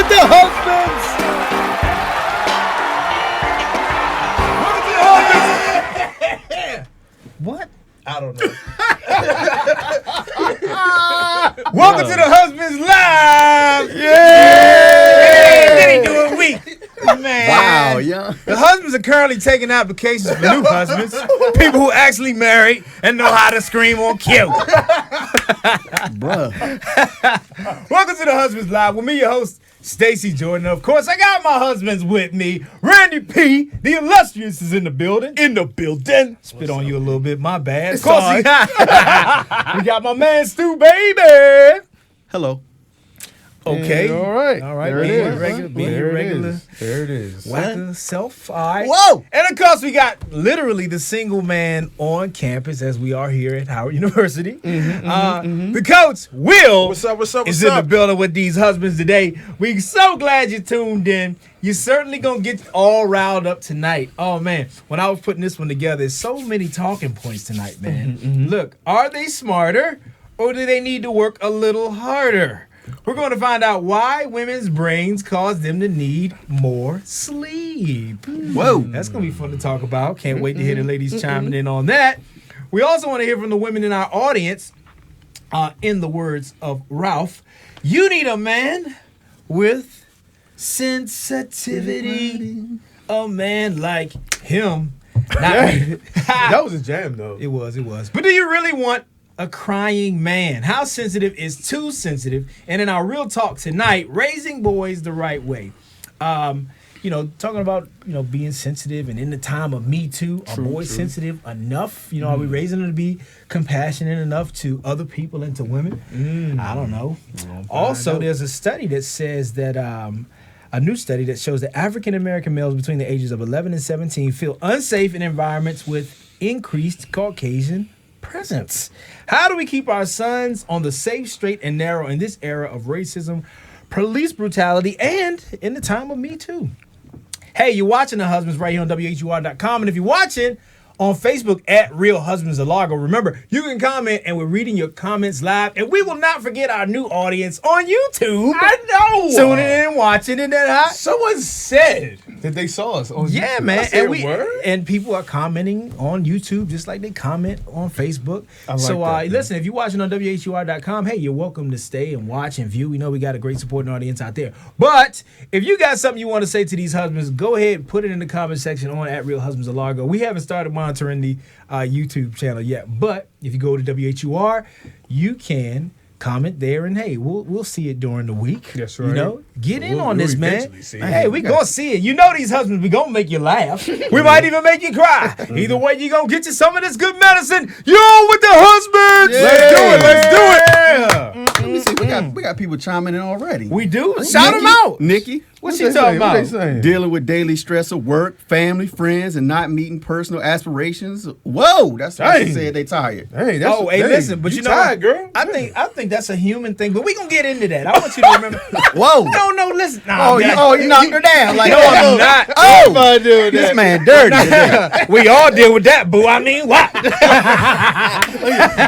with the husbands. What? I don't know. Welcome to the Husbands Live. Yeah. Did he do it week? Man. Wow, yeah. The husbands are currently taking applications for new husbands, people who actually married and know how to scream on cue. Bruh. Welcome to the Husbands Live with me, your host, Stacy Jordan. Of course, I got my husbands with me. Randy P, the illustrious, is in the building. Spit on you a little bit, my bad. Of course, we got my man Stu, baby. Hello. Okay. Yeah, all right. There it is. Regular. There it is. Whacker self. All right. Whoa. And of course, we got literally the single man on campus, as we are here at Howard University. The coach, Will, What's up? is in the building with these husbands today. We're so glad you tuned in. You're certainly going to get all riled up tonight. Oh, man. When I was putting this one together, there's so many talking points tonight, man. Look, are they smarter or do they need to work a little harder? We're going to find out why women's brains cause them to need more sleep. Whoa. That's going to be fun to talk about. Can't wait to hear the ladies chiming in on that. We also want to hear from the women in our audience. In the words of Ralph, you need a man with sensitivity. A man like him. That was a jam, though. It was. But do you really want a crying man? How sensitive is too sensitive? And in our real talk tonight, raising boys the right way. Talking about, being sensitive, and in the time of Me Too, are boys sensitive enough? Are we raising them to be compassionate enough to other people and to women? I don't know. Also, there's a study that says that a new study that shows that African American males between the ages of 11 and 17 feel unsafe in environments with increased Caucasian presence. How do we keep our sons on the safe, straight, and narrow in this era of racism, police brutality, and in the time of Me Too? Hey, you're watching The Husbands right here on WHUR.com, and if you're watching on Facebook at Real Husbands of Largo, remember, you can comment, and we're reading your comments live, and we will not forget our new audience on YouTube. I know. Tuning in and watching, and that Someone said that they saw us on yeah, YouTube. man. Word? And people are commenting on YouTube just like they comment on Facebook. Listen, if you're watching on WHUR.com, hey, you're welcome to stay and watch and view. We know we got a great supporting audience out there. But if you got something you want to say to these husbands, go ahead and put it in the comment section on at Real Husbands of Largo. We haven't started monitoring the YouTube channel yet, but if you go to WHUR, you can comment there, and hey, we'll see it during the week. That's right. Get in on this, man. Hey, we gonna see it. These husbands, we gonna make you laugh. We might even make you cry. Either way, you gonna get you some of this good medicine. Yo, with the husbands. Yeah. Let's do it. Let me see. We got people chiming in already. We do. Shout them out. Nikki. What's she talking about? What they saying? Dealing with daily stress of work, family, friends, and not meeting personal aspirations. Whoa, that's why she said they tired. Hey, listen, but you know, tired, girl. I think that's a human thing, but we gonna get into that. I want you to remember. Whoa. No, listen. You knocked her down. Like, no, I'm not. This man dirty today. We all deal with that, boo. I mean, what?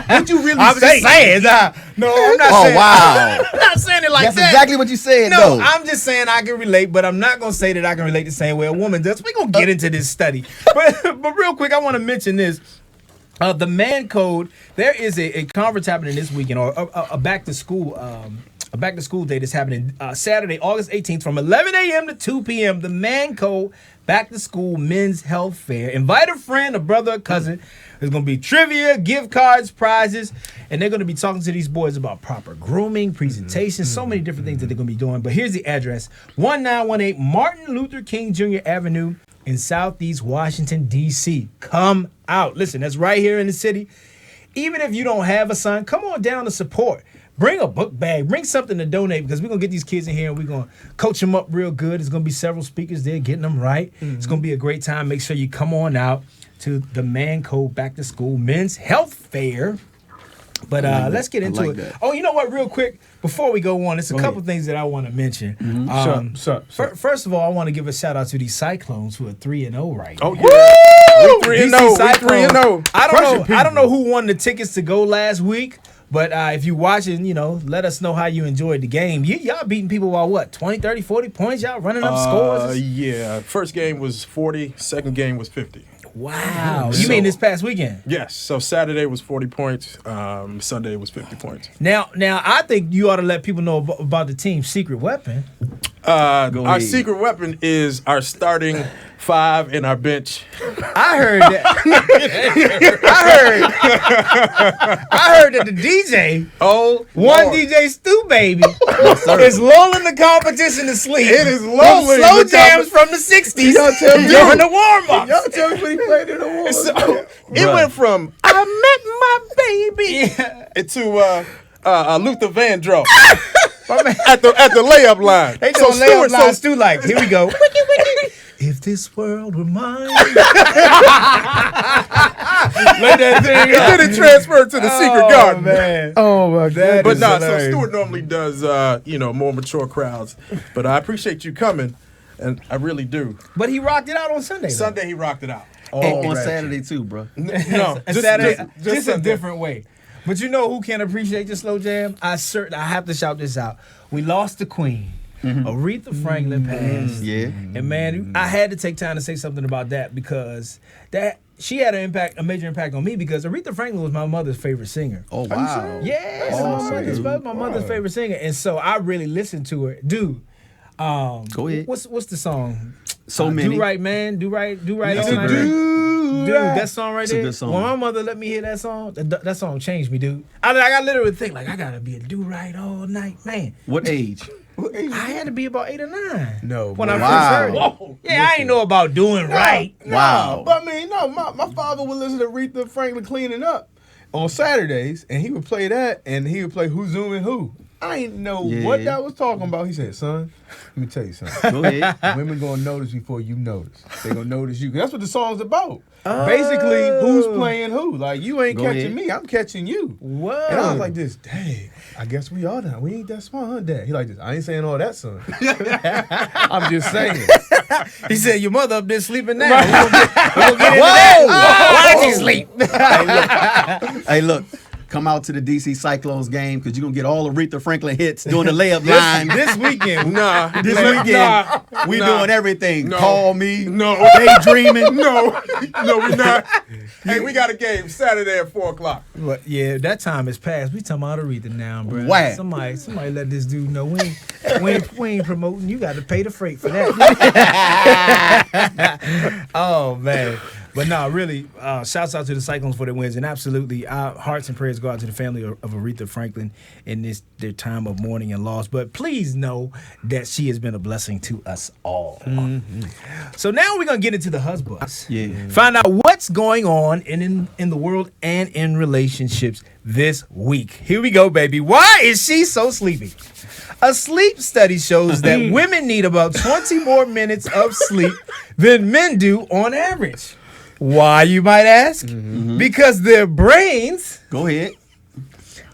What you really I'm just saying. No, I'm not saying. Oh, wow. I'm not saying it like That's that. exactly what you said, No, though. I'm just saying I can relate, but I'm not going to say that I can relate the same way a woman does. We're going to get into this study. But real quick, I want to mention this. The man code, there is a conference happening this weekend, or a back to school day that's happening Saturday, August 18th from 11 a.m. to 2 p.m. The Man Code Back to School Men's Health Fair. Invite a friend, a brother, a cousin. There's going to be trivia, gift cards, prizes, and they're going to be talking to these boys about proper grooming, presentations, so many different things that they're going to be doing. But here's the address, 1918 Martin Luther King Jr. Avenue in Southeast Washington, D.C. Come out. Listen, that's right here in the city. Even if you don't have a son, come on down to support. Bring a book bag. Bring something to donate, because we're going to get these kids in here and we're going to coach them up real good. There's going to be several speakers there getting them right. It's going to be a great time. Make sure you come on out to the Man Code Back to School Men's Health Fair. But let's get into it. That. Oh, you know what? Real quick, before we go on, there's a couple things that I want to mention. First of all, I want to give a shout out to these Cyclones who are 3-0 right now. Oh, yeah. We 3-0. I don't know who won the tickets to go last week, But if you're watching, let us know how you enjoyed the game. Y'all beating people by what? 20, 30, 40 points? Y'all running up scores? Yeah. First game was 40. Second game was 50. Wow. You mean this past weekend? Yes. So Saturday was 40 points. Sunday was 50 points. Now, I think you ought to let people know about the team's secret weapon. Our secret weapon is our starting 5 and our bench. I heard that. I heard that the DJ, DJ Stu Baby, is lulling the competition to sleep. It is lulling slow jams from the 60s during the warm-ups. Y'all tell me what he played in the war. So, it went from I met my baby to Luther Vandross at the layup line. They doing layup lines too. Like, here we go. If this world were mine. Let that thing and then it transferred to the secret garden. Man. Oh my God. But so Stuart normally does more mature crowds. But I appreciate you coming, and I really do. But he rocked it out on Sunday. Sunday he rocked it out. And on Saturday too, bro. No, just a different way. But you know who can appreciate the slow jam? I have to shout this out. We lost the queen. Aretha Franklin passed. Yeah. And man, I had to take time to say something about that because she had a major impact on me because Aretha Franklin was my mother's favorite singer. Oh wow. Yeah, my mother's favorite singer. And so I really listened to her. Dude. Go ahead. What's the song? So many. Do right, man. Do right. That's all night. great. Dude, that song right It's there. a good song. When my mother let me hear that song, that song changed me, dude. I literally think I gotta be a do right all night, man. What age? I had to be about 8 or 9. No. When I Wow. first heard it. Whoa. Yeah, I ain't know about doing right. Wow. But I mean, my father would listen to Aretha Franklin cleaning up on Saturdays, and he would play that, and he would play Who's Zooming Who. I ain't know what that was talking about. He said, son, let me tell you something. Go ahead. Women gonna notice before you notice. They gonna notice you. That's what the song's about. Basically, who's playing who? Like, you ain't Go catching ahead. me, I'm catching you. Whoa. And I was like this, dang, I guess we are now. We ain't that smart, huh, Dad? He like this, I ain't saying all that, son. I'm just saying. He said, your mother up there sleeping now. We'll get into that. Why she sleep? Hey, look. Come out to the DC Cyclones game because you're going to get all Aretha Franklin hits during the layup line. This weekend. This weekend, we doing everything. No. Call me. No. Daydreaming. No, we're not. Hey, we got a game Saturday at 4:00. But yeah, that time is past. We talking about Aretha now, bro. Wow. Somebody let this dude know we ain't promoting. You got to pay the freight for that. Oh man. But no, really, shouts out to the Cyclones for their wins, and absolutely, our hearts and prayers go out to the family of Aretha Franklin in their time of mourning and loss. But please know that she has been a blessing to us all. So now we're gonna get into the husbands. Yeah. Find out what's going on in the world and in relationships this week. Here we go, baby. Why is she so sleepy? A sleep study shows that women need about 20 more minutes of sleep than men do on average. Why, you might ask? Because their brains Go ahead.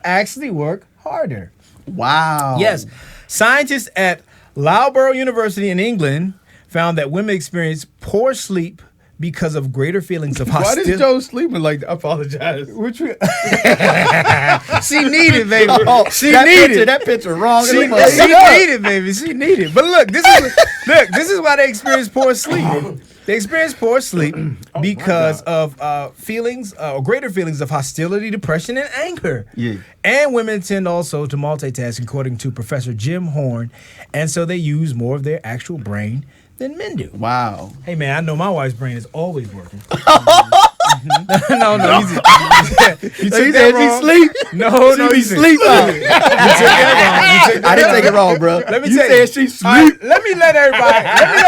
actually work harder. Wow. Yes. Scientists at Loughborough University in England found that women experience poor sleep because of greater feelings of Why hostility. is Joe sleeping like that? I apologize. She needed, baby. She that needed. That picture wrong. She needed, baby. She needed. But look, this is why they experience poor sleep. They experience poor sleep because of feelings or greater feelings of hostility, depression, and anger. Yeah. And women tend also to multitask, according to Professor Jim Horn, and so they use more of their actual brain than men do. Wow. Hey man, I know my wife's brain is always working. No, you took that wrong. sleep. No, She sleep out. You took that wrong. I didn't take it wrong, bro. Let me you tell said you. she All right, sleep. let me let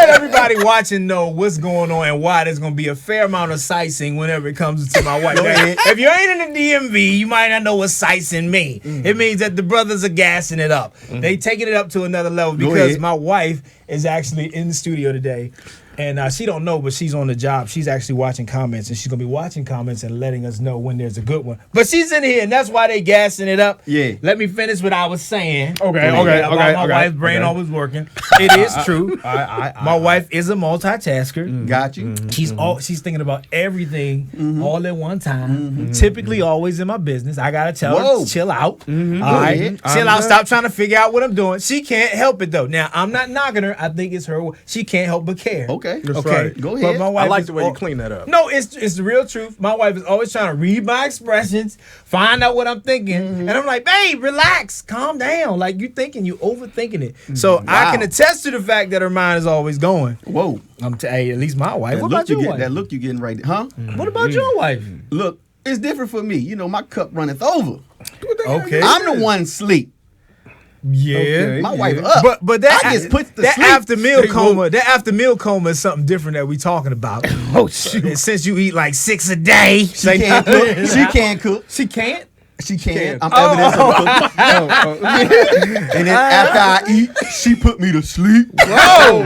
everybody watching know what's going on and why there's gonna be a fair amount of sightseeing whenever it comes to my wife. Go ahead. If you ain't in the DMV, you might not know what sightseeing mean. It means that the brothers are gassing it up. They taking it up to another level because ahead. my wife is actually in the studio today And she don't know, but she's on the job. She's actually watching comments, and she's gonna be watching comments and letting us know when there's a good one. But she's in here, and that's why they gassing it up. Yeah. Let me finish what I was saying. Okay. My wife's brain always working. It is true. My wife is a multitasker. Got you. She's thinking about everything all at one time. Typically, always in my business. I gotta tell her, chill out. All right, chill out. Stop trying to figure out what I'm doing. She can't help it though. Now I'm not knocking her. I think it's her. She can't help but care. Okay. That's Okay. right. Go ahead. But my wife I like is the way you clean that up. No, it's the real truth. My wife is always trying to read my expressions, find out what I'm thinking, and I'm like, babe, relax, calm down. Like you overthinking it. So I can attest to the fact that her mind is always going. Whoa. Hey, at least my wife. That What look about your wife? That look you getting right there. Huh? What about your wife? Look, it's different for me. You know, my cup runneth over. Okay. I'm the one sleep. Yeah. Okay. My wife up. But that I just put the that sleep. after meal coma is something different that we talking about. Oh shoot. And since you eat like 6 a day, She can't cook. She can't cook. She can't. She can. I'm evidence of cooking. And then after I eat, she put me to sleep. Whoa.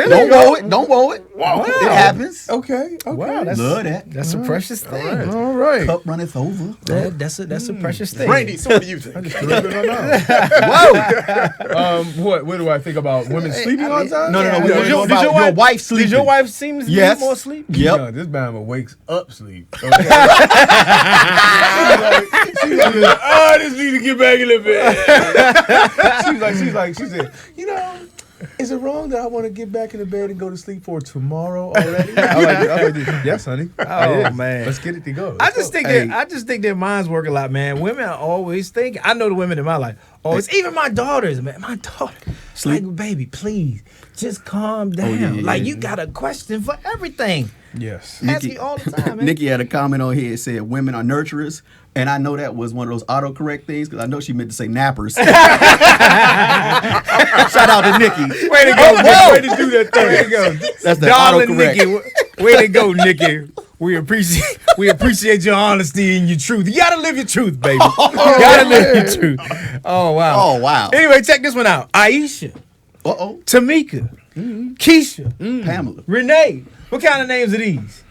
Don't woe it. Don't woe it. It happens. Okay. Wow, Love that. that's a precious thing. All right. Cup runneth over. That's a precious thing. Randy, so what do you think? What do I think about women sleeping all the time? No. We Did want to know your about your wife sleeping. Did your wife seem to Yes. need more sleep? Yep. No, this man wakes up sleep. Okay? she's like, oh, I just need to get back in the bed. she said, you know, is it wrong that I want to get back in the bed and go to sleep for tomorrow already? I like, yes, honey. Oh, man. Let's get it to go. I just think their minds work a lot, man. Women are always thinking. I know the women in my life. Oh, it's even my daughters, man. My daughter, Sleep. like, baby, please, just calm down. yeah. Like you got a question for everything. Yes. Ask me all the time, man. Nikki had a comment on here. It said women are nurturers. And I know that was one of those autocorrect things because I know she meant to say nappers. Shout out to Nikki. Way to go, Whoa. way to do that thing. Way to go. That's the Darling autocorrect. Nikki, way to go, Nikki. We appreciate your honesty and your truth. You gotta live your truth, baby. You gotta live your truth. Oh wow. Oh, wow. Anyway, check this one out. Aisha, Uh-oh. Tamika, Keisha, Pamela. Renee. What kind of names are these?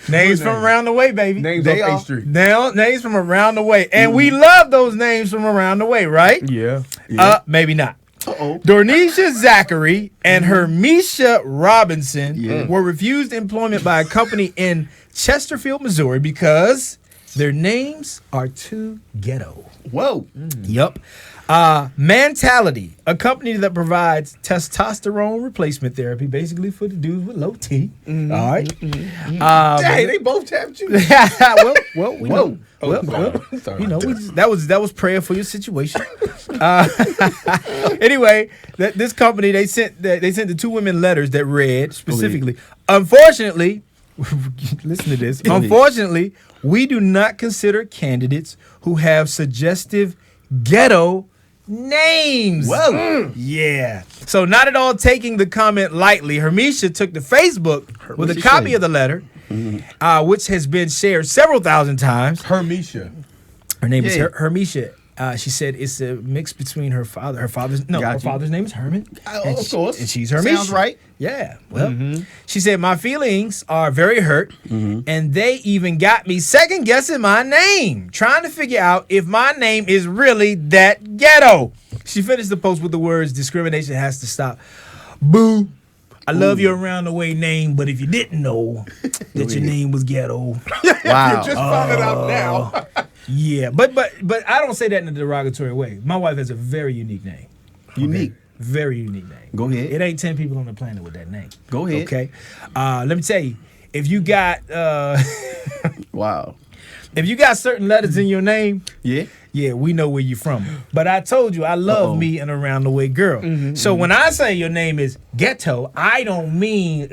Names from around the way, baby. Names They off are. 8th Street. Now, names from around the way. And we love those names from around the way, right? Yeah. Maybe not. Uh-oh. Dornisha Zachary and Hermisha Robinson Yeah. were refused employment by a company in Chesterfield, Missouri because their names are too ghetto. Whoa. Yep. Mentality, a company that provides testosterone replacement therapy, basically for the dudes with low T. All right. Dang, they both tapped you. well, we know. Sorry. You know, that was prayer for your situation. Anyway, this company they sent the two women letters that read specifically. Unfortunately, listen to this. Unfortunately, we do not consider candidates who have suggestive ghetto names. Whoa. Yeah. So not at all taking the comment lightly, Hermisha took to Facebook with a copy of the letter, which has been shared several thousand times. Hermisha. Her name is Yeah. Hermisha. She said it's a mix between her father's name is Herman. And Of course. and she's Hermisha. Sounds right. Yeah. Well, she said my feelings are very hurt, and they even got me second guessing my name, trying to figure out if my name is really that ghetto. She finished the post with the words, "Discrimination has to stop." Boo. I love your around the way name, but if you didn't know that your name was ghetto, Wow. Just found it out now. yeah. But I don't say that in a derogatory way. My wife has a very unique name. Unique. Very unique name. Go ahead. It ain't 10 people on the planet with that name. Go ahead. Okay. Let me tell you, if you got Wow. if you got certain letters in your name, Yeah. yeah, we know where you're from. But I told you I love me an around the way girl. So when I say your name is ghetto, I don't mean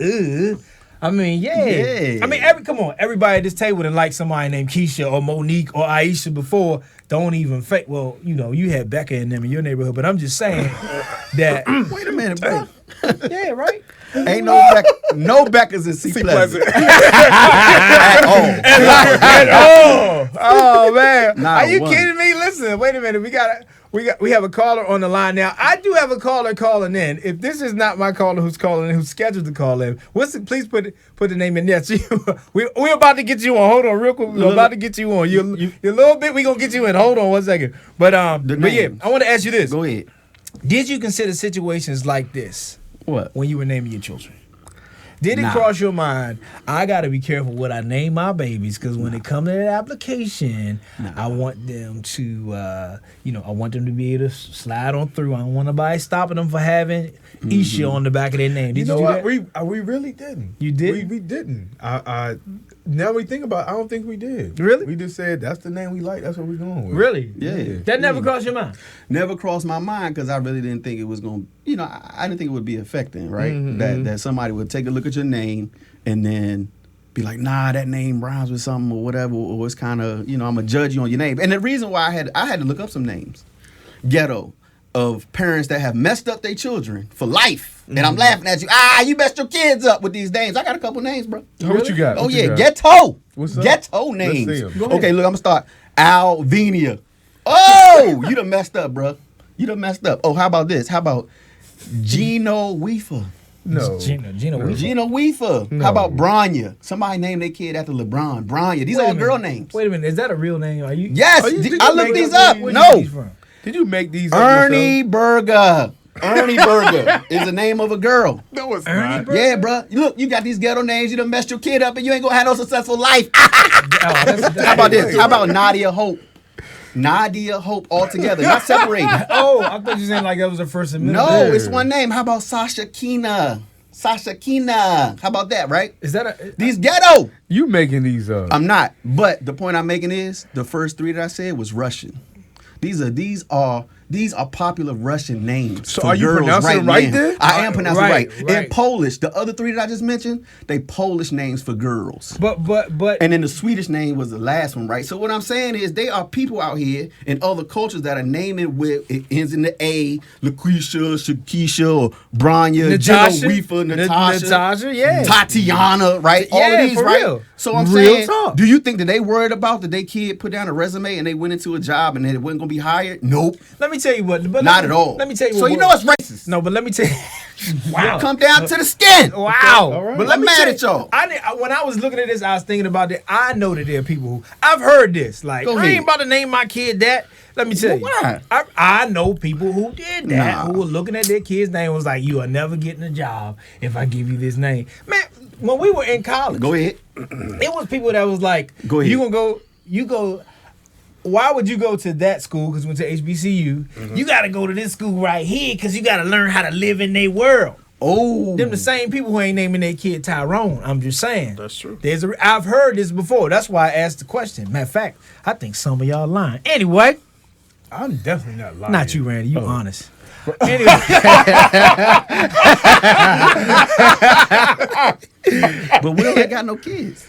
I mean, yeah. I mean, come on. Everybody at this table that like somebody named Keisha or Monique or Aisha before, don't even fake. Well, you know, you had Becca and them in your neighborhood, but I'm just saying that. Wait a minute, babe. Yeah, right? Ain't no Beckers in C Pleasant. At all. Oh man, Nah, are you one. kidding me? Listen, wait a minute. We got We have a caller on the line now. I do have a caller calling in. If this is not my caller who's calling in, who's scheduled to call in, please put the name in there. We're about to get you on. Hold on, real quick. We're about to get you on. You're a little bit. We're gonna get you in. Hold on 1 second. But yeah, I want to ask you this. Go ahead. Did you consider situations like this? What? When you were naming your children? Did it Nah. cross your mind, I got to be careful what I name my babies because when it comes to that application, I want them to, I want them to be able to slide on through. I don't want nobody stopping them for having Isha on the back of their name. Did you do what? that? We really didn't. You did? We didn't. Now we think about it, I don't think we did. Really? We just said that's the name we like. That's what we're going with. Really? Yeah. That never crossed your mind? Never crossed my mind because I really didn't think it was going to, I didn't think it would be affecting, right? That somebody would take a look at your name and then be like, nah, that name rhymes with something or whatever, or it's kind of, I'm going to judge you on your name. And the reason why I had to look up some names, ghetto, of parents that have messed up their children for life. And I'm laughing at you. You messed your kids up with these names. I got a couple names, bro. What you got? Oh, What you yeah, got? ghetto. What's up? Ghetto Let's names. see 'em. Go Okay, look, I'm going to start. Alvenia. Oh, you done messed up, bro. You done messed up. Oh, how about this? How about Gino Weefer? No. Gino Weaver. Gino Weefer. No. How about Branya? Somebody named their kid after LeBron. Branya. These are all girl names. Wait a minute. Is that a real name? Are you? Yes, Did you I make looked these these up. Where you No. get these from? Did you make these up Ernie yourself? Berger. Ernie Berger is the name of a girl. No, it's Ernie not. Berger? Yeah, bro. Look, you got these ghetto names. You done messed your kid up and you ain't gonna have no successful life. How about this? How about Nadia Hope? Nadia Hope altogether, not separated. Oh, I thought you saying like that was the first amendment. No, it's one name. How about Sasha Kina? Sasha Kina. How about that, right? Is that a? These ghetto. You making these up? I'm not. But the point I'm making is the first three that I said was Russian. These are popular Russian names. So for are you girls pronouncing it now. right then? I am pronouncing Right, it right. right. In Polish, the other three that I just mentioned, they Polish names for girls. But. And then the Swedish name was the last one, right? So what I'm saying is they are people out here in other cultures that are naming with, it ends in the A, Lucretia, Shakisha, or Branya, Natasha, Gino Weefer, Natasha, Natasha, yeah. Tatiana, right? All Yeah, of these, for right? real. So I'm Real saying, talk. do you think that they worried about that they kid put down a resume and they went into a job and they wasn't going to be hired? Nope. Let me tell you what. But Not at all. Let me tell you. So what you know it's racist. No, but let me tell you. Wow. Come down to the skin. Wow. All right. But let I'm me mad tell at y'all. When I was looking at this, I was thinking about that. I know that there are people who I've heard this. Like, Go I ahead. ain't about to name my kid that. Let me tell you. Why? I know people who did that, Nah. who were looking at their kid's name and was like, you are never getting a job if I give you this name. Man, when we were in college, Go ahead. it was people that was like, Go ahead. you go. Why would you go to that school? Because you went to HBCU. You got to go to this school right here because you got to learn how to live in their world. Oh. Them the same people who ain't naming their kid Tyrone. I'm just saying. That's true. I've heard this before. That's why I asked the question. Matter of fact, I think some of y'all lying. Anyway, I'm definitely not lying. not you, Randy. You Oh. honest. Anyway, But we don't got no kids.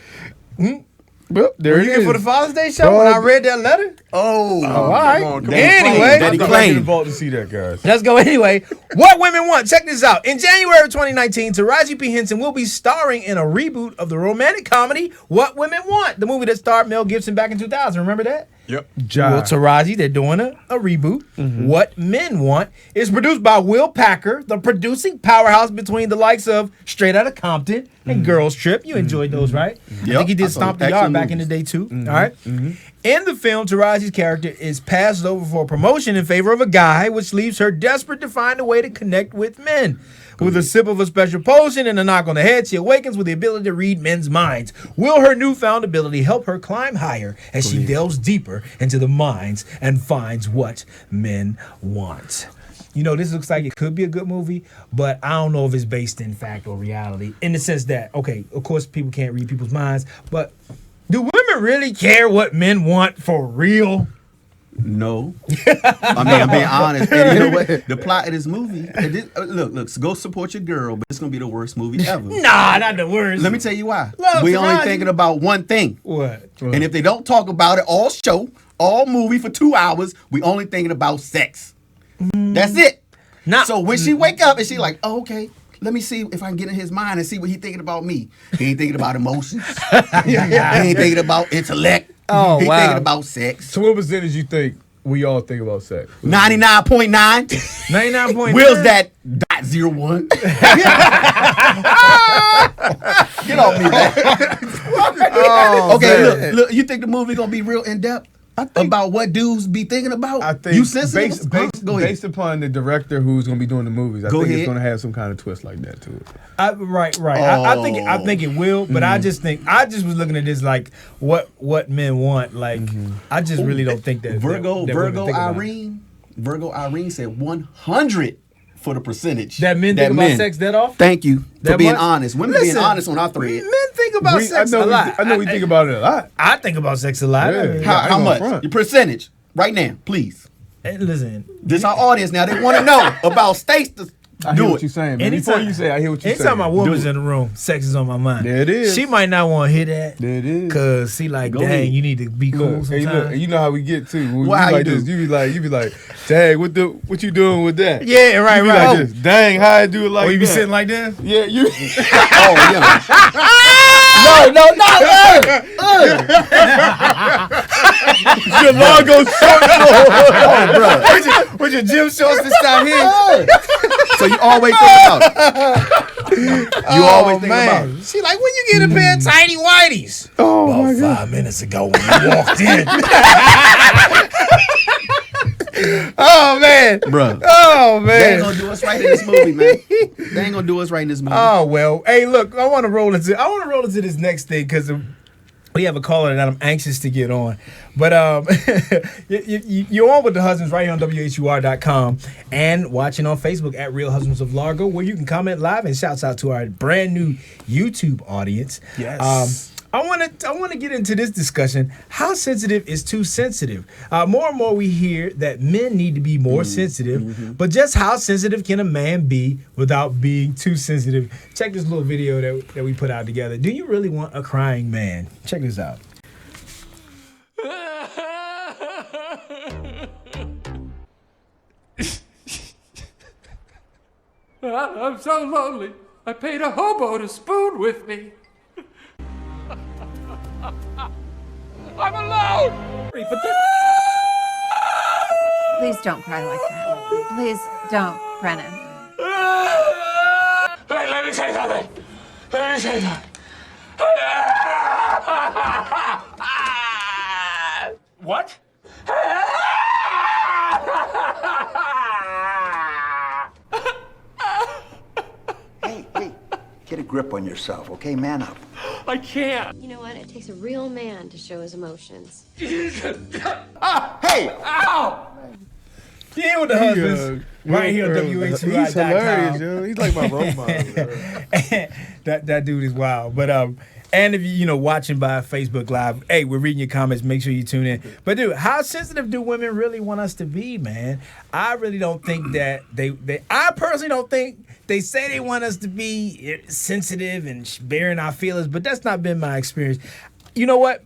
Well, there were it you is. here for the Father's Day show when I read that letter? Oh. All right. Come on, come on. Anyway, Daddy I'll go back claim. to the vault to see that, guys. let's go anyway. What women want. Check this out. In January of 2019, Taraji P. Henson will be starring in a reboot of the romantic comedy What Women Want, the movie that starred Mel Gibson back in 2000. Remember that? Yep. Well, Taraji, they're doing a reboot. What Men Want is produced by Will Packer, the producing powerhouse between the likes of Straight Outta Compton and Girls Trip. You enjoyed those, right? I Yep, think he I did saw Stomp the excellent Yard back in the day, too. All right? In the film, Taraji's character is passed over for promotion in favor of a guy, which leaves her desperate to find a way to connect with men. With a sip of a special potion and a knock on the head, she awakens with the ability to read men's minds. Will her newfound ability help her climb higher as she delves deeper into the minds and finds what men want? You know, this looks like it could be a good movie, but I don't know if it's based in fact or reality. In the sense that, okay, of course people can't read people's minds, but do women really care what men want for real? No. I mean, I'm being honest. And you know what? The plot of this movie, look, so go support your girl, but it's going to be the worst movie ever. Nah, not the worst. Let me tell you why. Love We only Taraji. thinking about one thing. What? And if they don't talk about it all show, all movie for 2 hours, we only thinking about sex. That's it. Not, So when she wake up and she like, oh, okay, let me see if I can get in his mind and see what he thinking about me. He ain't thinking about emotions. He ain't thinking about intellect. Oh, he wow. thinking about sex. So what percentage you think we all think about sex? 99.9. 99.9. Will's that .01. Get off me, man. Okay, look. You think the movie gonna be real in depth about what dudes be thinking about? I think you sensitive? based upon the director who's going to be doing the movies, I think ahead. it's going to have some kind of twist like that to it. Right. I think it will, but I just was looking at this like what men want. Like I just really don't think that Virgo Irene said 100 for the percentage that men think about sex that often. Thank you for That being much? honest. Women being honest on our thread. Men think about sex a lot. I know we think about it a lot. I think about sex a lot. Yeah. I mean, How much? Your percentage right now, please. listen. This our audience now. They want to know about Stace. I hear what you're saying, man. Before you say, I hear what you're saying. Anytime my woman's in the room, sex is on my mind. There it is. She might not want to hear that. There it is. Cause she like, dang, you need to be cool Look, sometimes. hey, look, and you know how we get too. When Well, we how like you this, do? you be like, dang, what you doing with that? Yeah, right, You be right. like this, dang, how I do it like Oh, you be that? sitting like this? Yeah, you. Oh yeah. No. Your Largo short. Oh, bro. With your gym shorts this time here? So you always think about it. You always think about it. She like, when you get a pair of tidy whities? Oh my About God. 5 minutes ago when you walked in. Oh man, Bruh. Oh They ain't man. gonna do us right in this movie, man. They ain't gonna do us right in this movie. Oh well. Hey, look, I want to roll into this next thing because we have a caller that I'm anxious to get on. But you're on with the Husbands right here on WHUR.com and watching on Facebook at Real Husbands of Largo, where you can comment live, and shouts out to our brand new YouTube audience. Yes. I want to get into this discussion. How sensitive is too sensitive? More and more we hear that men need to be more sensitive, but just how sensitive can a man be without being too sensitive? Check this little video that we put out together. Do you really want a crying man? Check this out. I'm so lonely. I paid a hobo to spoon with me. I'm alone! Please don't cry like that. Please don't, Brennan. Let me say something. Let me say something. What? Hey, get a grip on yourself, okay? Man up. I can't. You know what? It takes a real man to show his emotions. Hey! Ow! Yeah, with the husbands. Right here on He's hilarious, WHUR.com. yo. He's like my role model. That dude is wild. But and if you watching by Facebook Live, hey, we're reading your comments. Make sure you tune in. But dude, how sensitive do women really want us to be, man? I really don't think that I personally don't think they say they want us to be sensitive and bearing our feelings, but that's not been my experience. You know what?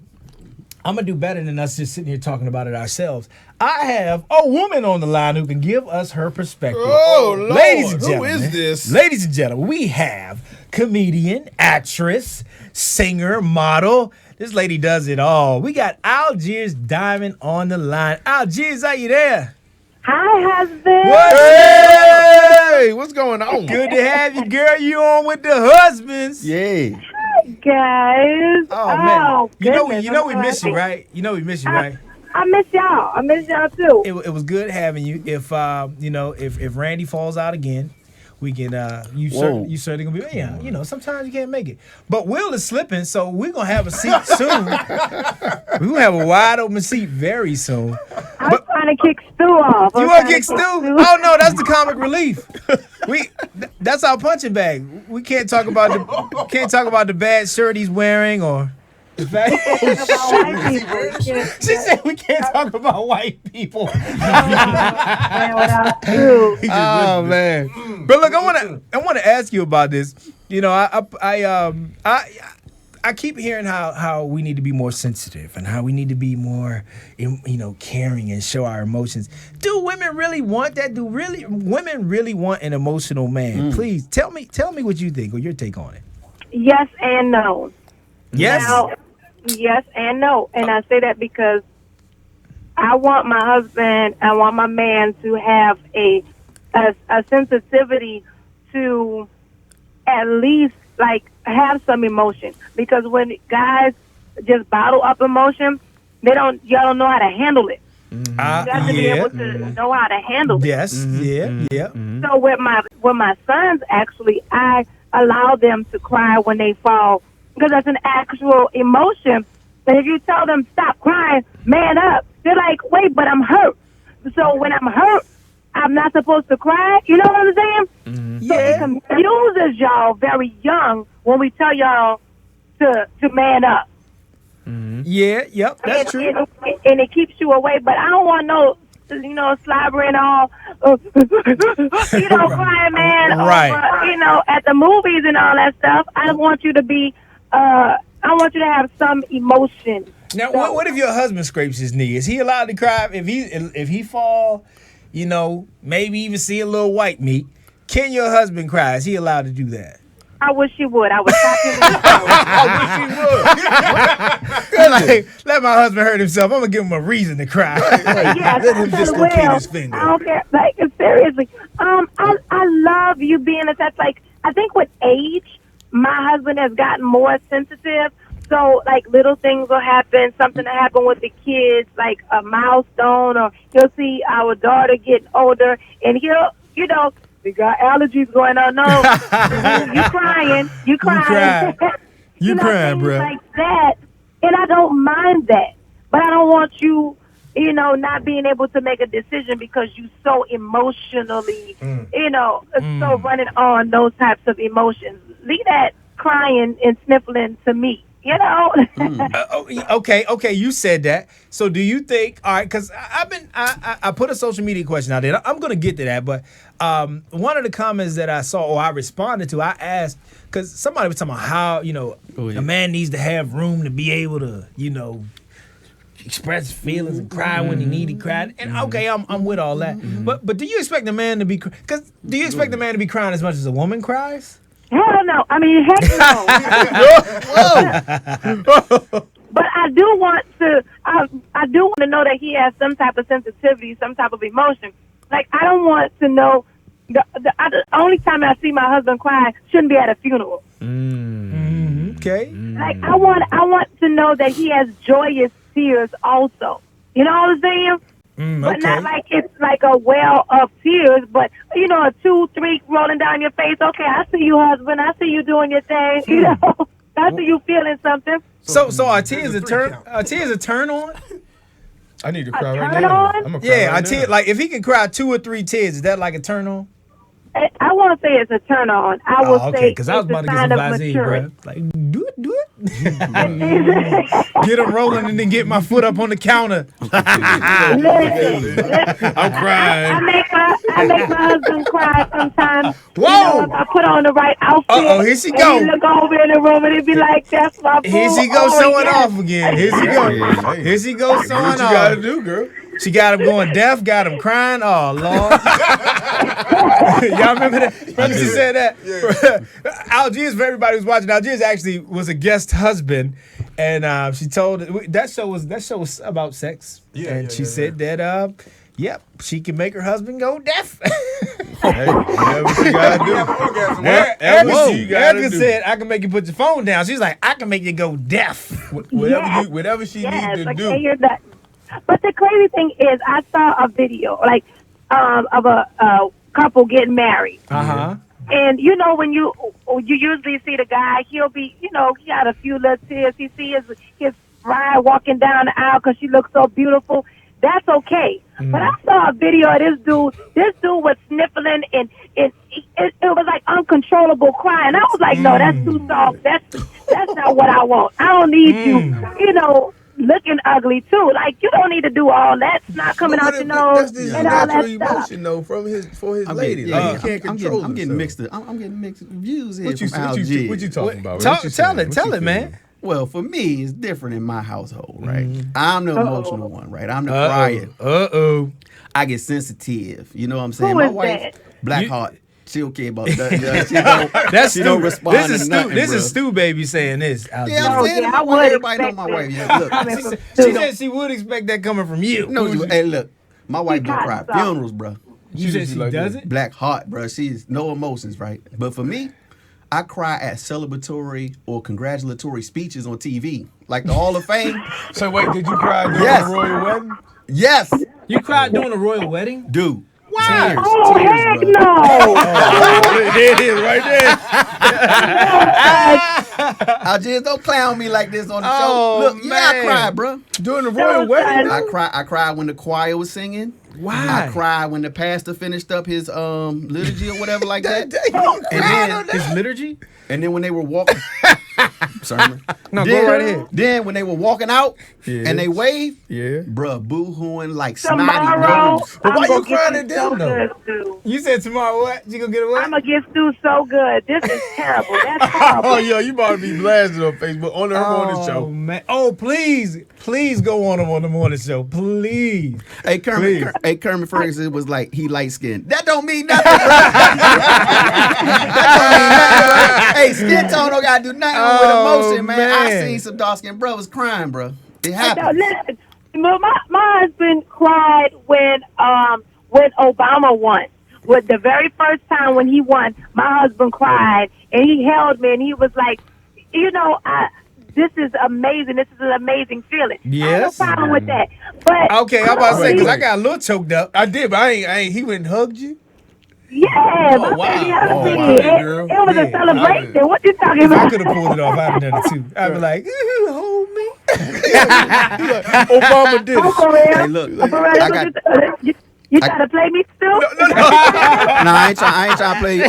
I'm going to do better than us just sitting here talking about it ourselves. I have a woman on the line who can give us her perspective. Oh, Lord. Ladies and Who gentlemen, is this? Ladies and gentlemen, we have comedian, actress, singer, model. This lady does it all. We got Algiers Diamond on the line. Algiers, are you there? Hi, husband. Hey, what's going on? Good to have you, girl. You on with the husbands? Yeah. Guys. Oh man, you know goodness, we I'm miss you, happy. right? You know we miss you, right? I miss y'all. I miss y'all too. It was good having you. If if Randy falls out again, we can you certainly gonna be sometimes you can't make it. But Will is slipping, so we're gonna have a seat soon. We're gonna have a wide open seat very soon. I'm trying to kick Stu off. You want to kick Stu? Oh no, that's the comic relief. That's our punching bag. We can't talk about the bad shirt he's wearing or the fact. She said we can't talk about white people. Oh man! But look, I want to ask you about this. I keep hearing how we need to be more sensitive and how we need to be more, caring and show our emotions. Do women really want that? Do women really want an emotional man? Please tell me what you think or your take on it. Yes and no. Yes. Now, yes and no. And I say that because I want my husband, I want my man to have a sensitivity to at least like have some emotion, because when guys just bottle up emotion, y'all don't know how to handle it. You have to be able to know how to handle it. Yes, yeah. So with my sons, actually, I allow them to cry when they fall, because that's an actual emotion. But if you tell them stop crying, man up, they're like, wait, but I'm hurt. So when I'm hurt, I'm not supposed to cry. You know what I'm saying? So it confuses y'all very young when we tell y'all to man up. Yeah, yep, that's true. And it keeps you away. But I don't want no, slobbering all, crying, man. Right. Over, at the movies and all that stuff. I want you to be, I want you to have some emotion. Now, what if your husband scrapes his knee? Is he allowed to cry if he fall? Maybe even see a little white meat. Can your husband cry? Is he allowed to do that? I wish he would. I was talking I wish he would. Let my husband hurt himself. I'm gonna give him a reason to cry. Yes, Let him dislocate his finger. I don't care. Like, seriously. I love you being attached. Like, I think with age, my husband has gotten more sensitive. So, like, little things will happen, something will happen with the kids, like a milestone, or he'll see our daughter getting older, and he'll, we got allergies going on. No, you crying. You crying, bro. Like that. And I don't mind that. But I don't want you, not being able to make a decision because you so emotionally, so running on those types of emotions. Leave that crying and sniffling to me. Okay, you said that. So do you think, all right, because I put a social media question out there. I'm going to get to that, but one of the comments that I saw or I responded to, I asked, because somebody was talking about how, a man needs to have room to be able to, express feelings and cry when he need to cry. And okay, I'm with all that. But do you expect a man to be, do you expect a man to be crying as much as a woman cries? Hell no. I mean, heck no. But I do want to know that he has some type of sensitivity, some type of emotion. Like, I don't want to know, the only time I see my husband cry shouldn't be at a funeral. Okay. Like, I want to know that he has joyous tears also. You know what I'm saying? But not like it's like a well of tears, but a 2, 3 rolling down your face. Okay, I see you, husband. I see you doing your thing. I see you feeling something. So are tears a turn? Are tears a turn on? I need to cry right turn now. on? I'm gonna cry right now. Like if he can cry 2 or 3 tears, is that like a turn on? I won't say it's a turn on. I will say because I was about to get some Vaseline, bro. Like, do it. Get him rolling and then get my foot up on the counter. I'm crying. I make my husband cry sometimes. Whoa! If I put on the right outfit. Here she go. He look over in the room and he'd be like, "That's my boo." Here she go showing off again. Here she go. Here she go showing off. What you gotta do, girl? She got him going deaf, got him crying. Oh, Lord. Y'all remember that? Remember she said that? Yeah. Algiers, for everybody who's watching, Algiers actually was a guest husband. And she told that show was about sex. Yeah, and she said that she can make her husband go deaf. Hey, whatever she gotta do. Erica said, "I can make you put your phone down." She's like, "I can make you go deaf." Whatever she needs to do. I hear that. But the crazy thing is, I saw a video of a couple getting married. And when you usually see the guy, he'll be, he got a few little tears. He see his bride walking down the aisle because she looks so beautiful. That's okay. But I saw a video of this dude. This dude was sniffling and it was like uncontrollable crying. I was like, no, that's too soft. That's not what I want. I don't need you, looking ugly too. Like, you don't need to do all that. It's not coming out your nose. That's his and all natural that emotion, though, for his lady. He can't control I'm getting mixed views here. What you talking about? Tell it, man. Well, for me, it's different in my household, right? I'm the emotional one, right? I'm the crier. I get sensitive. You know what I'm saying? Who My is wife, that? Blackheart. She don't care about that. She don't respond. This is Stu baby saying this. Yeah, I'm saying I want everybody to know my wife. Yeah, look. She said she would expect that coming from you. No, hey, look, my wife don't cry at funerals, bro. You said she doesn't? Black heart, bro. She's no emotions, right? But for me, I cry at celebratory or congratulatory speeches on TV, like the Hall of Fame. So wait, did you cry during the royal wedding? Yes. You cried during a royal wedding? Dude. Wow. Tears, heck bro. no. There it is, right there. Algiers, don't clown me like this on the Oh, show. Look, yeah, I cried, bro. During the royal wedding? I cried when the choir was singing. Why? I cried when the pastor finished up his liturgy or whatever like that. And then his liturgy? And then when they were walking, sermon. No, then, go right ahead. Then when they were walking out and they waved, Yeah. bruh, boo-hooing like snotty Tomorrow, nose. But why I'm you gonna get crying you at so them, though? good, Stu. You said tomorrow what? You gonna get a what? I'm gonna get Stu so good. This is terrible. That's horrible. Oh, yeah, you about to be blasted on Facebook on her morning show. Man. Oh, please go on him on the morning show. Please. Hey, Kermit Ferguson was like, he light-skinned. That don't mean nothing, bro. That don't mean nothing, bro. Hey, skin tone don't gotta do nothing with emotion, man. I seen some dark-skinned brothers crying, bro. It happened. Listen, my husband cried when Obama won. With the very first time when he won, my husband cried and he held me and he was like, this is amazing. This is an amazing feeling. Yes. I have no problem with that. But Okay, I'm about to say, because I got a little choked up. I did, but I ain't. He went and hugged you? yeah, Oh, my wow. baby hugged Oh, me. wow, girl. It was Yeah. a celebration. What you talking I about? could have pulled it off. I'd have done it too. I'd be like, hold me. Obama did Oh, it. for real? Hey, look, For real? I got... You trying to play me still? Nah, I ain't trying to play.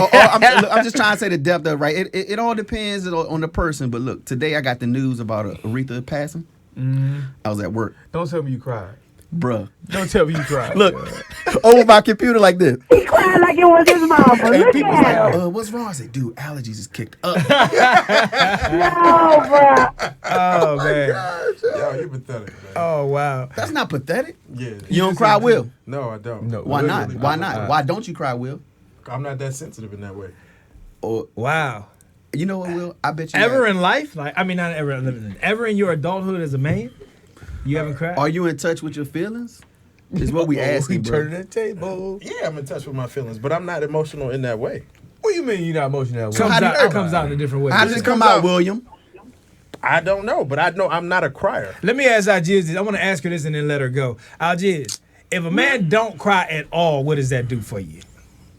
I'm just trying to say the depth of it, right. It all depends on the person. But look, today I got the news about Aretha passing. I was at work, Don't tell me you cried. bruh. Don't tell me you cried. Look, over my computer like this. He cried like it was his mama. And Look people was at him. like, what's wrong? I said, dude, allergies is kicked up. No, bro. Oh, man. Yo, you're pathetic, man. Oh, wow. That's not pathetic. Yeah. You don't cry, Will? No, I don't. No. Why not? Literally. Why not? Why don't you cry, Will? I'm not that sensitive in that way. Or Wow. you know what, Will? I bet you. Ever in life? Like, I mean, not ever in your adulthood as a man? You haven't cried? Are you in touch with your feelings? Is what we asking, We bro. turning that table. Yeah, I'm in touch with my feelings, but I'm not emotional in that way. What do you mean you're not emotional? So how do you- It comes out in a different way. How does it come out, William? I don't know, but I know I'm not a crier. Let me ask Algiers this. I want to ask her this and then let her go. Algiers, if a man don't cry at all, what does that do for you?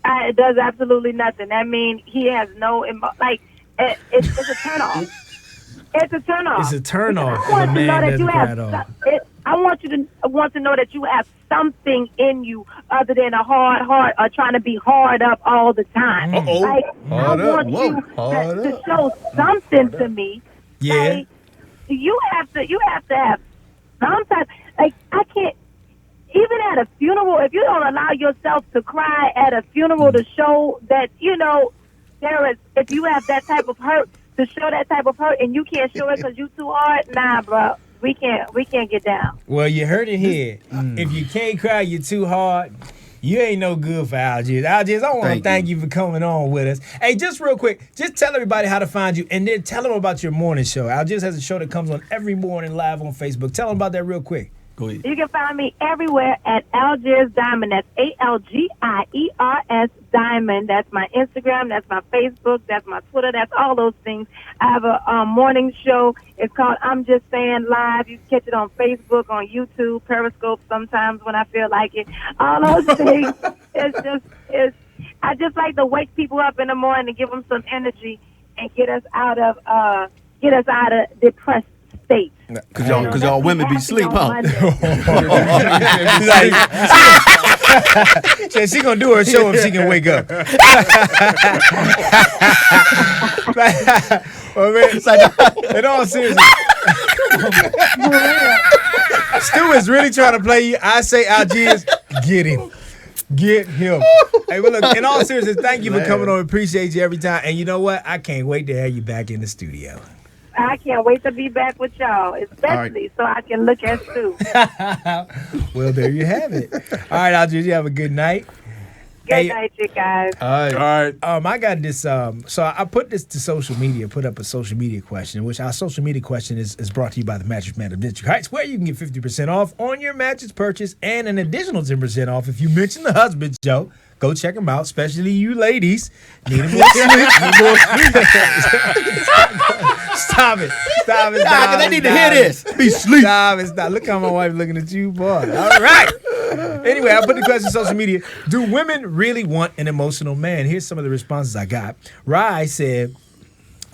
It does absolutely nothing. That means he has no it's a turn off. It's a turn off. It's a turn off I if a want to know man that doesn't you cry have. at all. I want you to want to know that you have something in you other than a hard heart or trying to be hard up all the time. Uh-oh. Like, Hard I up. want Whoa. you Hard to up. show something to me. Yeah. Like, you have to have some type. Like, I can't. Even at a funeral, if you don't allow yourself to cry at a funeral to show that there is, if you have that type of hurt, to show that type of hurt, and you can't show it because you too hard, nah, bro, we can't get down. Well, you heard it here. If you can't cry, you're too hard. You ain't no good for Algiers. Algiers, I want to thank you for coming on with us. Hey, just real quick, just tell everybody how to find you, and then tell them about your morning show. Algiers has a show that comes on every morning live on Facebook. Tell them about that real quick. Go ahead. You can find me everywhere at Algiers Diamond. That's ALGIERS Diamond. That's my Instagram. That's my Facebook. That's my Twitter. That's all those things. I have a morning show. It's called I'm Just Saying Live. You can catch it on Facebook, on YouTube, Periscope sometimes when I feel like it. All those things. I just like to wake people up in the morning and give them some energy and get us out of depressed states. Cause y'all women be sleep, huh? She gonna do her show if she can wake up. Well, man, in all seriousness, Stu is really trying to play you. I say, Algiers, get him. Get him. Hey, well, look, in all seriousness, thank you for coming on. Appreciate you every time. And you know what? I can't wait to have you back in the studio. I can't wait to be back with y'all, especially so I can look at Stu. Well, there you have it. All right, Algiers, you have a good night. Good night, you guys. All right. I got this. So I put this to social media. Put up a social media question, which our social media question is brought to you by the Mattress Man of District Heights, where you can get 50% off on your mattress purchase and an additional 10% off if you mention the husband show. Go check them out, especially you ladies. Need more sleep. Stop it. Stop it. Nah, they need to hear this. Be sleep. Stop it. Stop. Look how my wife looking at you, boy. All right. Anyway, I put the question on social media. Do women really want an emotional man? Here's some of the responses I got. Rye said,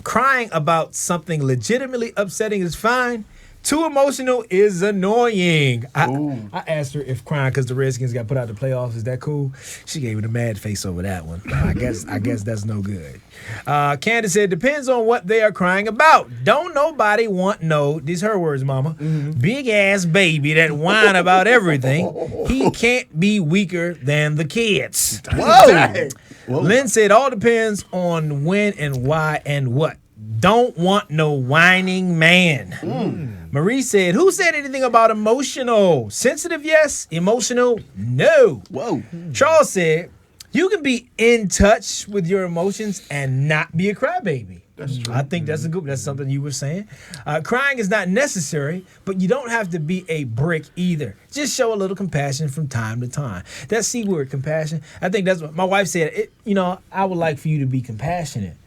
crying about something legitimately upsetting is fine. Too emotional is annoying. I asked her if crying because the Redskins got put out of the playoffs, is that cool? She gave it a mad face over that one. I guess that's no good. Candace said, depends on what they are crying about. Don't nobody want these her words, mama, big ass baby that whine about everything. He can't be weaker than the kids. Whoa. Lynn said, all depends on when and why and what. Don't want no whining man. Marie said, who said anything about emotional? Sensitive, yes. Emotional, no. Whoa. Charles said, you can be in touch with your emotions and not be a crybaby. That's true. I think that's something you were saying. Crying is not necessary, but you don't have to be a brick either. Just show a little compassion from time to time. That C word, compassion, I think that's what my wife said. I would like for you to be compassionate.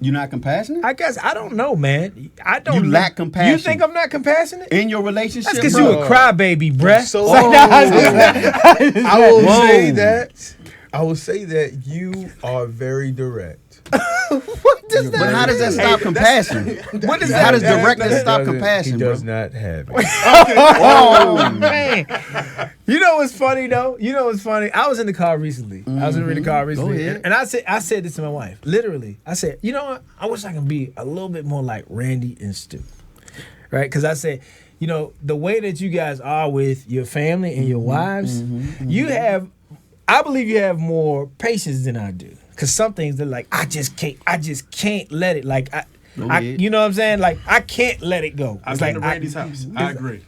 You're not compassionate? I guess I don't know, man. I don't. You lack compassion. You think I'm not compassionate in your relationship? That's because you a crybaby, bruh. So I will say that you are very direct. What does that? But how does that stop compassion? What does that? How does directness stop compassion? He does not have it. Oh man! You know what's funny though? I was in the car recently. And I said this to my wife. Literally, I said, you know what? I wish I could be a little bit more like Randy and Stu, right? Because I said, the way that you guys are with your family and your wives, I believe you have more patience than I do. Cause some things they're like, I just can't let it. Like you know what I'm saying? Like I can't let it go. I've been to Randy's house. I agree.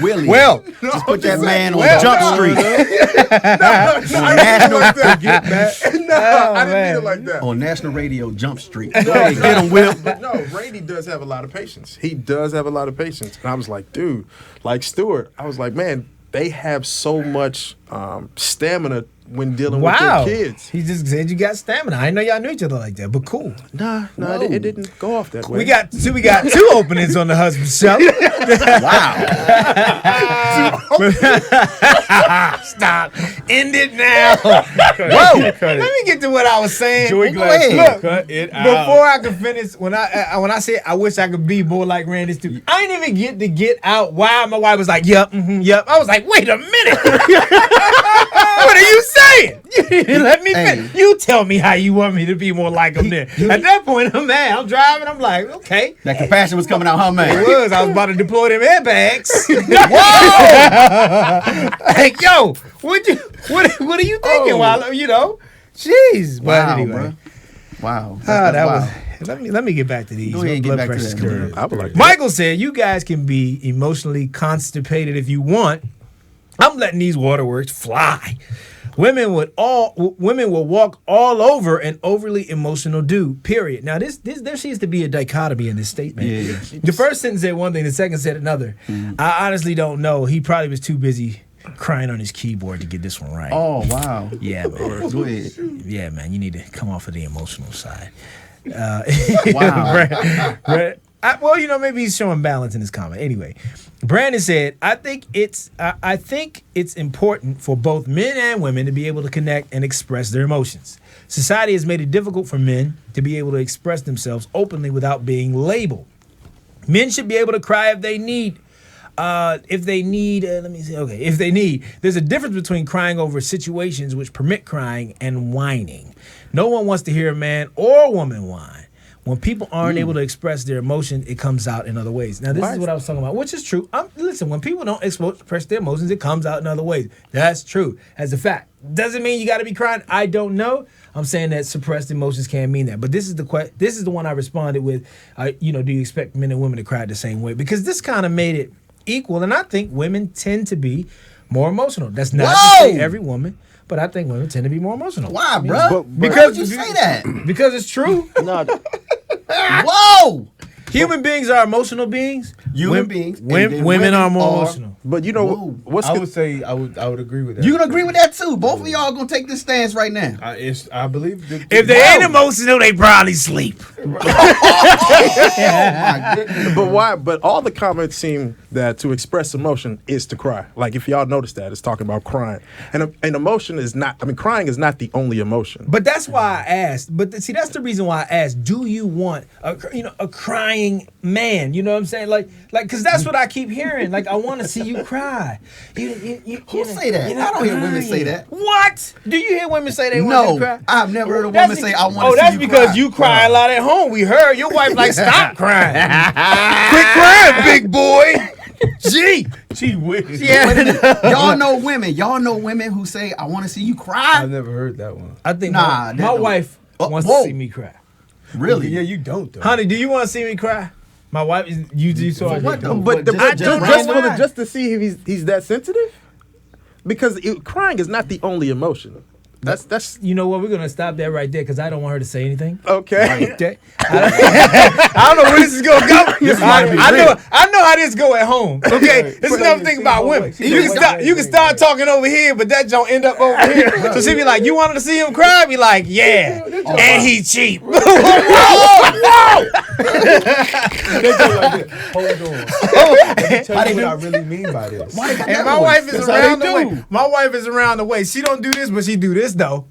Willie. Well, just put that man on Jump Street. I didn't mean it like that. On national radio, Jump Street. Go ahead, get him, Will. But no, Randy does have a lot of patience. He does have a lot of patience. And I was like, dude, like Stuart, I was like, man, they have so much stamina when dealing with their kids. He just said you got stamina. I didn't know y'all knew each other like that, but cool. Nah, it didn't go off that way. We got two openings on the husband show. Wow. Stop. End it now. Whoa. Let me get to what I was saying. Joey Glass, look, cut it out. Before I could finish, when I said I wish I could be more like Randy Stu, I didn't even get out why my wife was like, yep. I was like, wait a minute. What are you saying? Let me finish. You tell me how you want me to be more like him then. At that point, I'm mad. I'm driving. I'm like, okay. That compassion was coming out, huh, man? It was. I was about to deploy them airbags. Whoa! Like, yo, what are you thinking? While jeez. Wow, but anyway, bro. Wow. That wow. was. Let me get back to these. Go ahead and get back to that. Curve. I would like that. Michael said, "You guys can be emotionally constipated if you want. I'm letting these waterworks fly. Women will walk all over an overly emotional dude. Period." Now, there seems to be a dichotomy in this statement. Yeah. The first sentence said one thing, the second said another. I honestly don't know. He probably was too busy crying on his keyboard to get this one right. Oh, wow. Yeah, man. Go ahead. Yeah, man. You need to come off of the emotional side. Wow. Maybe he's showing balance in his comment. Anyway, Brandon said, I think it's important for both men and women to be able to connect and express their emotions. Society has made it difficult for men to be able to express themselves openly without being labeled. Men should be able to cry if they need. If they need. There's a difference between crying over situations which permit crying and whining. No one wants to hear a man or a woman whine. When people aren't able to express their emotion, it comes out in other ways. Now, this is what I was talking about, which is true. Listen, when people don't express their emotions, it comes out in other ways. That's true. As a fact. Doesn't mean you got to be crying. I don't know. I'm saying that suppressed emotions can't mean that. But this is the one I responded with, do you expect men and women to cry the same way? Because this kind of made it equal. And I think women tend to be more emotional. That's not to say every woman, but I think women tend to be more emotional. Why, bro? Because why would you say that? Because it's true. No, Whoa! Human beings are emotional beings. Human beings. and then Women are more emotional. but you know Whoa. what's I would say I would agree with that. You gonna agree with that too? Both of y'all gonna take this stance right now. I believe that If they ain't emotional, they probably sleep. My goodness. But why? But all the comments seem that to express emotion is to cry. Like if y'all notice that, it's talking about crying, and emotion is not. I mean, crying is not the only emotion. But that's why I asked. But see, that's the reason why I asked. Do you want a crying man? You know what I'm saying? Like, because that's what I keep hearing. Like, I want to see you cry. Who say that? I don't hear women say that. What? Do you hear women say they want to cry? I've never heard a woman say I want to see you cry. Oh, that's because you cry a lot at home. We heard your wife like stop crying. Quit crying, big boy. Gee, she wish. Yeah. Y'all know women. Y'all know women who say I want to see you cry. I've never heard that one. I think Nah, my wife wants to see me cry. Really? Yeah, you don't though. Honey, do you want to see me cry? My wife is you saw what though? But just to see if he's that sensitive, because crying is not the only emotion. That's you know what, we're gonna stop that right there because I don't want her to say anything. okay. Okay. I don't know where this is gonna go. I know how this go at home. Okay, this is another thing about women. You can start talking over here, but that don't end up over here. So she be like, "You wanted to see him cry?" Be like, "Yeah," and he cheap. They go like this. Hold on. Let me tell you what I really mean by this. And my wife is around the way. My wife is around the way. She don't do this, but she do this though.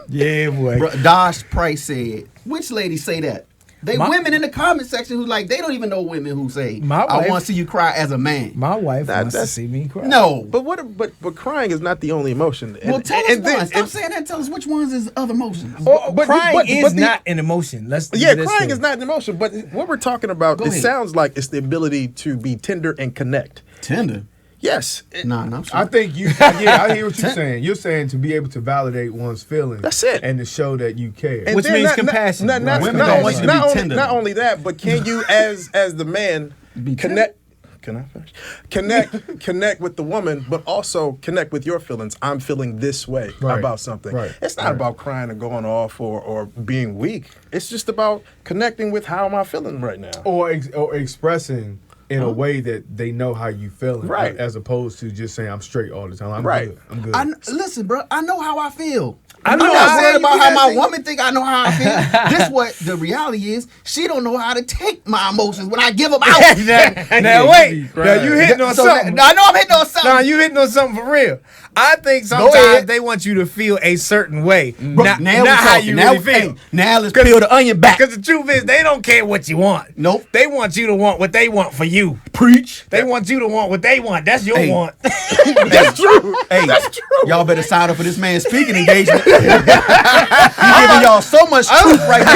Yeah, boy. Dosh Price said, which lady say that? Women in the comment section who like they don't even know women who say I want to see you cry as a man. My wife wants to see me cry. No, but crying is not the only emotion. Well, tell us one. Stop saying that. Tell us which ones is other emotions. But crying is not an emotion. Crying is not an emotion. But what we're talking about, sounds like it's the ability to be tender and connect. Tender. Yes. I'm sure. I think I hear what you're saying. You're saying to be able to validate one's feelings. That's it. And to show that you care. Which means compassion. Women don't want you to be tender. Not only that, but can you as the man connect? Can I finish? Connect with the woman, but also connect with your feelings. I'm feeling this way about something. Right. It's not about crying and going off or being weak. It's just about connecting with how am I feeling right now. Or expressing in a way that they know how you feeling, right? As opposed to just saying I'm straight all the time. I'm right. good. I'm good. Listen, bro. I know how I feel. I'm not worried about how my woman think I know how I feel. This what the reality is. She don't know how to take my emotions when I give them out. Now wait. Now you hitting on something. I know I'm hitting on something. Now you hitting on something for real. I think sometimes they want you to feel a certain way, not how you really feel. Now let's peel the onion back. Because the truth is, they don't care what you want. Nope. They want you to want what they want for you. Preach. They want you to want what they want. That's your want. That's true. Hey, that's true. Y'all better sign up for this man's speaking engagement. He's giving y'all so much truth right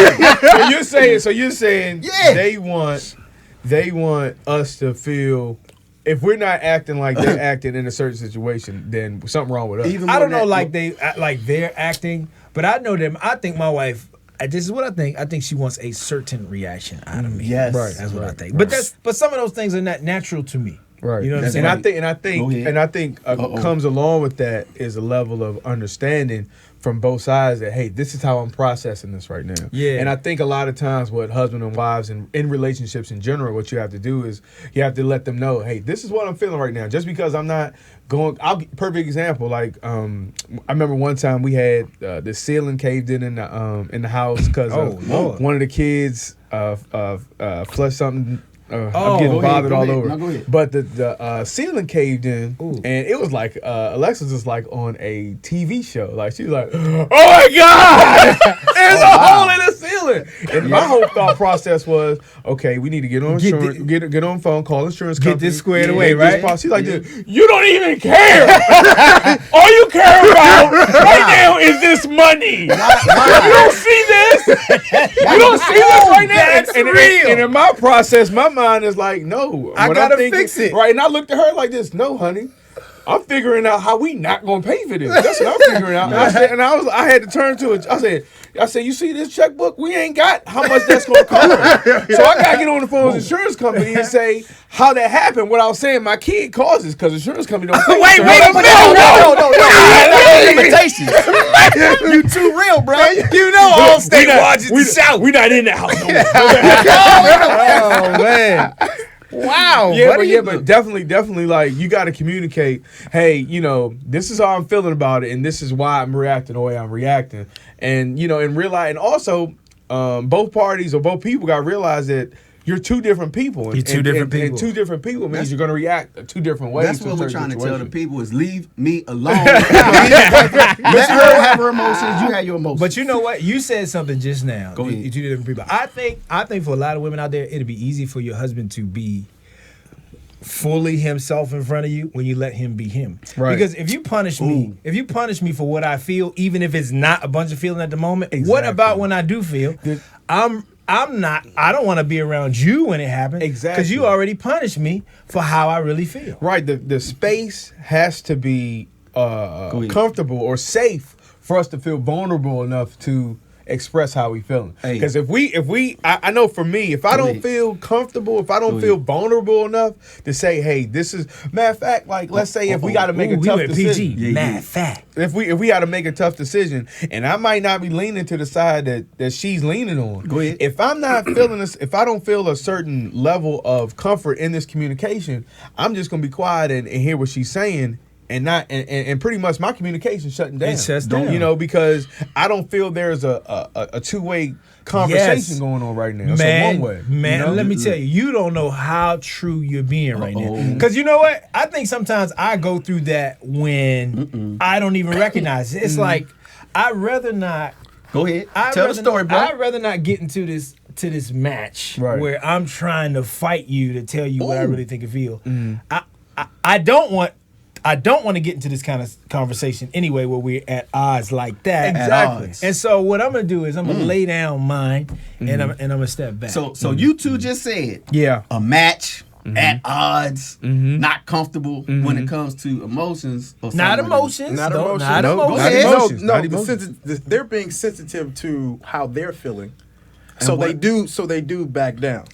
here. So you're saying they want us to feel. If we're not acting like they're acting in a certain situation, then something wrong with us. I don't know, they're acting, but I know them. I think my wife. This is what I think. I think she wants a certain reaction out of me. Yes, right. That's what I think. Right. But some of those things are not natural to me. Right. You know what I'm saying? And I think comes along with that is a level of understanding from both sides that, hey, this is how I'm processing this right now. Yeah. And I think a lot of times what husband and wives and in relationships in general, what you have to do is you have to let them know, hey, this is what I'm feeling right now. Just because I'm not going, perfect example. Like I remember one time we had the ceiling caved in the house because one of the kids flushed something. I'm getting bothered all over. No, but the ceiling caved in, and it was like Alexis was like on a TV show. Like she was like, "Oh my God, there's a hole in the ceiling!" And my whole thought process was, "Okay, we need to get on insurance, get on phone, call insurance company, get this squared away, right?" She's like, "You don't even care. All you care about right now is this money. You don't see this. You don't see this right now." That's real. And in my process, my mind is like, no, I gotta fix it. Right, and I looked at her like this. No, honey, I'm figuring out how we not gonna pay for this. That's what I'm figuring out. I had to turn to it. I said, you see this checkbook? We ain't got how much that's gonna cover. So I gotta get on the phone with the insurance company and say how that happened without saying my kid causes, because insurance company don't pay. Wait a minute. No. Limitations. You too real, bro. You know all state watches the South. We not in the house no more. Oh, man. Wow. But definitely, like, you got to communicate, hey, you know, this is how I'm feeling about it, and this is why I'm reacting the way I'm reacting. And, you know, and realize, and also, both parties or both people got to realize that you're two different people. You're two different people. And two different people means you're going to react two different ways. That's what we're trying to tell the people is leave me alone. Let her have her emotions. You have your emotions. But you know what? You said something just now. Go ahead. You're two different people. I think for a lot of women out there, it'd be easy for your husband to be fully himself in front of you when you let him be him. Right. Because if you punish me for what I feel, even if it's not a bunch of feeling at the moment, what about when I do feel? I don't want to be around you when it happens. Exactly. Because you already punished me for how I really feel. Right. The space has to be comfortable or safe for us to feel vulnerable enough to express how we feeling. Because if we I know for me, if I don't feel comfortable, if I don't feel vulnerable enough to say, hey, this is matter of fact, like let's say if we got to make a tough decision. Matter of fact. If we got to make a tough decision, and I might not be leaning to the side that she's leaning on. Go ahead. If I'm not feeling this, if I don't feel a certain level of comfort in this communication, I'm just gonna be quiet and hear what she's saying. And pretty much my communication shutting down. It shuts down. You know, because I don't feel there's a two-way conversation going on right now. Man, it's a one-way. Man, you know? let me tell you don't know how true you're being right now. Because you know what? I think sometimes I go through that when I don't even recognize it. It's like, I'd rather not. Go ahead. Tell the story, bro. I'd rather not get into this match where I'm trying to fight you to tell you what I really think and feel. I don't want to get into this kind of conversation anyway where we're at odds like that. Exactly. And so what I'm gonna do is I'm gonna lay down mine and I'm gonna step back. So you two just said a match at odds, not comfortable when it comes to emotions. Or not emotions. Not No, emotions. not No, emotions. No, they're being sensitive to how they're feeling. So they do back down.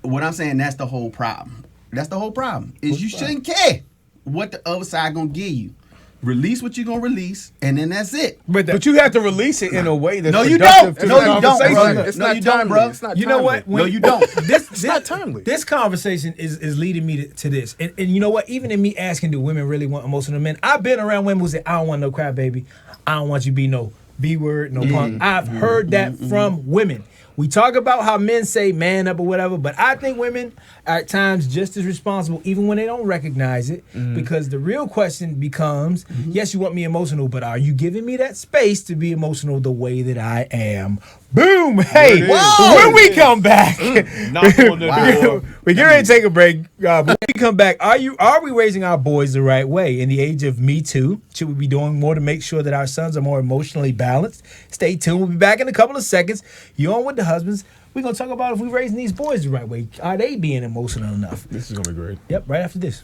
What I'm saying, that's the whole problem. That's the whole problem. Is you shouldn't care what the other side gonna give you. Release what you're gonna release, and then that's it. But you have to release it in a way that's you productive don't. to No, the you don't, conversation. bro. It's No, not you don't, timely. bro. It's not You know what? No, you don't. It's not timely. This conversation is leading me to this. And you know what? Even in me asking, do women really want emotional men? I've been around women who say, I don't want no crybaby. I don't want you to be no B-word, no punk. I've heard that from women. We talk about how men say man up or whatever, but I think women are at times just as responsible, even when they don't recognize it, because the real question becomes, yes, you want me emotional, but are you giving me that space to be emotional the way that I am? Boom! Hey, when we come back, we're getting ready to take a break. When we come back, are we raising our boys the right way in the age of Me Too? Should we be doing more to make sure that our sons are more emotionally balanced? Stay tuned. We'll be back in a couple of seconds. You on with the husbands? We're gonna talk about if we're raising these boys the right way. Are they being emotional enough? This is gonna be great. Yep. Right after this.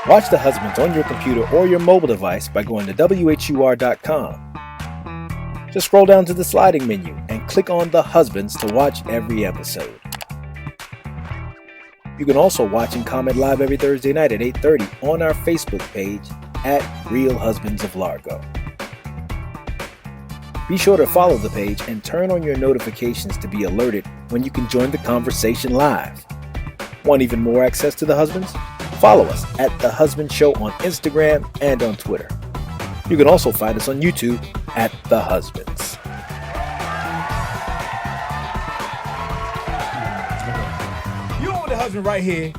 Watch The Husbands on your computer or your mobile device by going to WHUR.com. Just scroll down to the sliding menu and click on The Husbands to watch every episode. You can also watch and comment live every Thursday night at 8:30 on our Facebook page at Real Husbands of Largo. Be sure to follow the page and turn on your notifications to be alerted when you can join the conversation live. Want even more access to The Husbands? Follow us at The Husband Show on Instagram and on Twitter. You can also find us on YouTube at The Husbands. You on with The Husband right here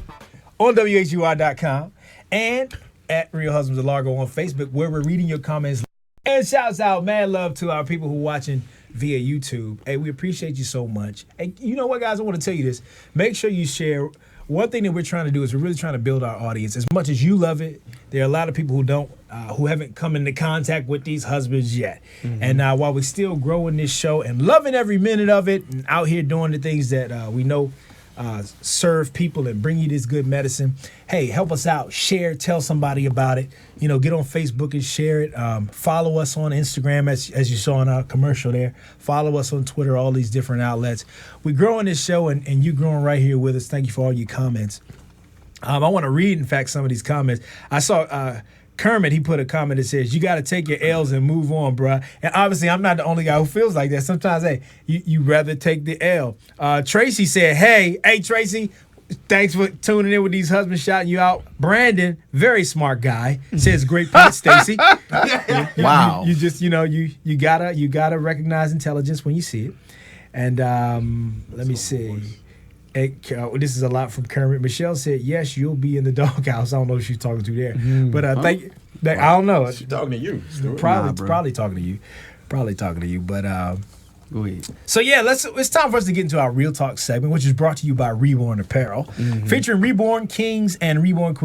on WHUR.com and at Real Husbands of Largo on Facebook, where we're reading your comments. And shouts out, mad love to our people who are watching via YouTube. Hey, we appreciate you so much. Hey, you know what, guys? I want to tell you this. Make sure you share. One thing that we're trying to do is we're really trying to build our audience. As much as you love it, there are a lot of people who haven't come into contact with these husbands yet. And while we're still growing this show and loving every minute of it and out here doing the things that we know serve people and bring you this good medicine. Hey, help us out. Share, tell somebody about it. You know, get on Facebook and share it. Follow us on Instagram, as you saw in our commercial there. Follow us on Twitter, all these different outlets. We're growing this show, and you growing right here with us. Thank you for all your comments. I want to read, in fact, some of these comments. I saw Kermit, he put a comment that says, you got to take your L's and move on, bruh. And obviously, I'm not the only guy who feels like that. Sometimes, hey, you rather take the L. Tracy said, hey, Tracy, thanks for tuning in with these husbands shouting you out. Brandon, very smart guy, says great point, Stacy. Wow. You just, you gotta recognize intelligence when you see it. And let me see. This is a lot from Kermit. Michelle said, yes, you'll be in the doghouse. I don't know if she's talking to there. But I don't know. She's talking to you. Probably talking to you. Probably talking to you. But go ahead. So yeah, it's time for us to get into our Real Talk segment, which is brought to you by Reborn Apparel, featuring Reborn Kings and Reborn Queens.